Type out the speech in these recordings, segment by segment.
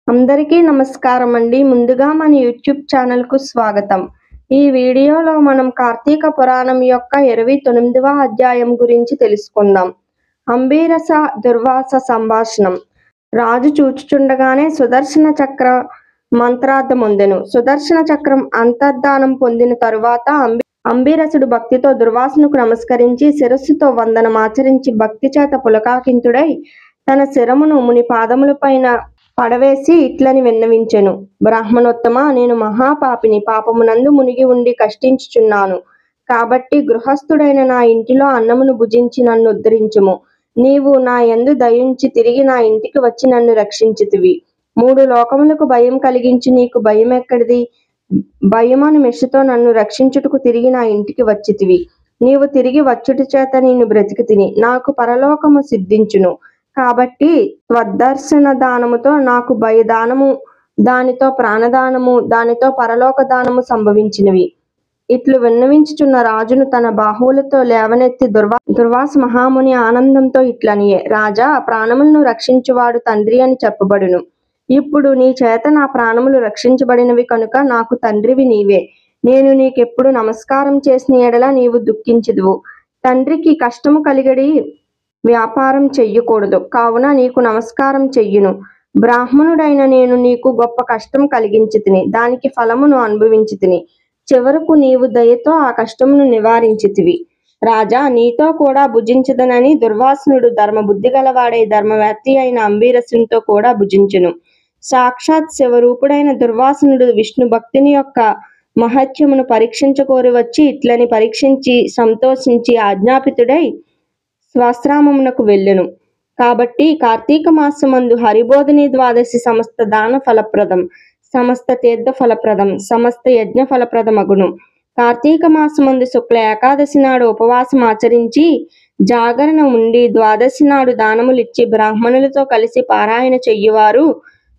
అందరికీ నమస్కారం అండి. ముందుగా మన యూట్యూబ్ ఛానల్‌కు స్వాగతం. ఈ వీడియోలో మనం కార్తీక పురాణం యొక్క 29వ అధ్యాయం గురించి తెలుసుకుందాం. అంబీరస దుర్వాస సంభాషణం. రాజు చూచుచుండగానే సుదర్శన చక్ర మంత్రార్థమొందెను. సుదర్శన చక్రం అంతర్ధానం పొందిన తరువాత అంబీరసుడు భక్తితో దుర్వాసునకు నమస్కరించి శిరస్సుతో వందనమాచరించి భక్తి చేత పులకాకింతుడై తన శిరమును ముని పాదములపైన పడవేసి ఇట్లని విన్నవించెను. బ్రాహ్మణోత్తమ, నేను మహాపాపిని, పాపమునందు మునిగి ఉండి కష్టించుచున్నాను. కాబట్టి గృహస్థుడైన నా ఇంటిలో అన్నమును భుజించి నన్ను ఉద్ధరించుము. నీవు నా యందు దయుంచి తిరిగి నా ఇంటికి వచ్చి నన్ను రక్షించితివి. 3 లోకములకు భయం కలిగించి నీకు భయమెక్కడిది? భయమను మెషుతో నన్ను రక్షించుటకు తిరిగి నా ఇంటికి వచ్చితివి. నీవు తిరిగి వచ్చుట చేత నేను బ్రతికితిని. నాకు పరలోకము సిద్ధించును. కాబట్టి త్వద్దర్శన దానముతో నాకు భయదానము, దానితో ప్రాణదానము, దానితో పరలోక దానము సంభవించినవి. ఇట్లు విన్నవించుచున్న రాజును తన బాహువులతో లేవనెత్తి దుర్వాస మహాముని ఆనందంతో ఇట్లనియే, రాజా, ప్రాణములను రక్షించువాడు తండ్రి అని చెప్పబడును. ఇప్పుడు నీ చేత నా ప్రాణములు రక్షించబడినవి కనుక నాకు తండ్రివి నీవే. నేను నీకెప్పుడు నమస్కారం చేసిన ఎడల నీవు దుఃఖించుదువు. తండ్రికి కష్టము కలిగడి వ్యాపారం చెయ్యకూడదు. కావున నీకు నమస్కారం చెయ్యును. బ్రాహ్మణుడైన నేను నీకు గొప్ప కష్టం కలిగించితిని. దానికి ఫలమును అనుభవించితిని. చివరకు నీవు దయతో ఆ కష్టమును నివారించితివి. రాజా, నీతో కూడా భుజించదనని దుర్వాసునుడు ధర్మబుద్ధి గలవాడై ధర్మవ్యాప్తి అయిన అంబీరసునితో కూడా భుజించును. సాక్షాత్ శివరూపుడైన దుర్వాసునుడు విష్ణు భక్తిని యొక్క మహత్యమును పరీక్షించకోరి వచ్చి ఇట్లని పరీక్షించి సంతోషించి ఆజ్ఞాపితుడై స్వాశ్రామమునకు వెళ్ళెను. కాబట్టి కార్తీక మాసమందు హరిబోధిని ద్వాదశి సమస్త దాన ఫలప్రదం, సమస్త తీర్థ ఫలప్రదం, సమస్త యజ్ఞ ఫలప్రదమగును. కార్తీక మాసమందు శుక్ల ఏకాదశి నాడు ఉపవాసం ఆచరించి జాగరణ ఉండి ద్వాదశి నాడు దానములిచ్చి బ్రాహ్మణులతో కలిసి పారాయణ చెయ్యువారు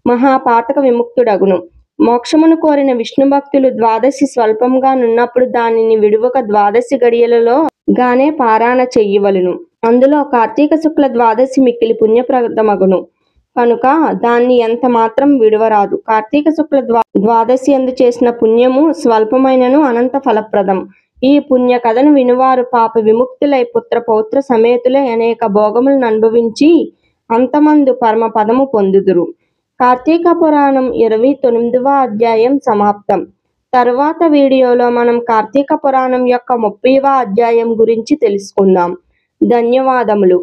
మహాపాతక విముక్తుడగును. మోక్షమును కోరిన విష్ణు భక్తులు ద్వాదశి స్వల్పంగా నున్నప్పుడు దానిని విడువక ద్వాదశి గడియలలో గానే పారాయణ చెయ్యవలెను. అందులో కార్తీక శుక్ల ద్వాదశి మిక్కిలి పుణ్యప్రదమగును కనుక దాన్ని ఎంత మాత్రం విడవరాదు. కార్తీక శుక్ల ద్వాదశి యందు చేసిన పుణ్యము స్వల్పమైనను అనంత ఫలప్రదం. ఈ పుణ్య కథను వినువారు పాప విముక్తులై పుత్ర పౌత్ర సమేతులై అనేక భోగములను అనుభవించి అంతమందు పరమ పదము పొందుదురు. కార్తీక పురాణం 29వ అధ్యాయం సమాప్తం. తరువాత వీడియోలో మనం కార్తీక పురాణం యొక్క 30వ అధ్యాయం గురించి తెలుసుకుందాం. ధన్యవాదములు.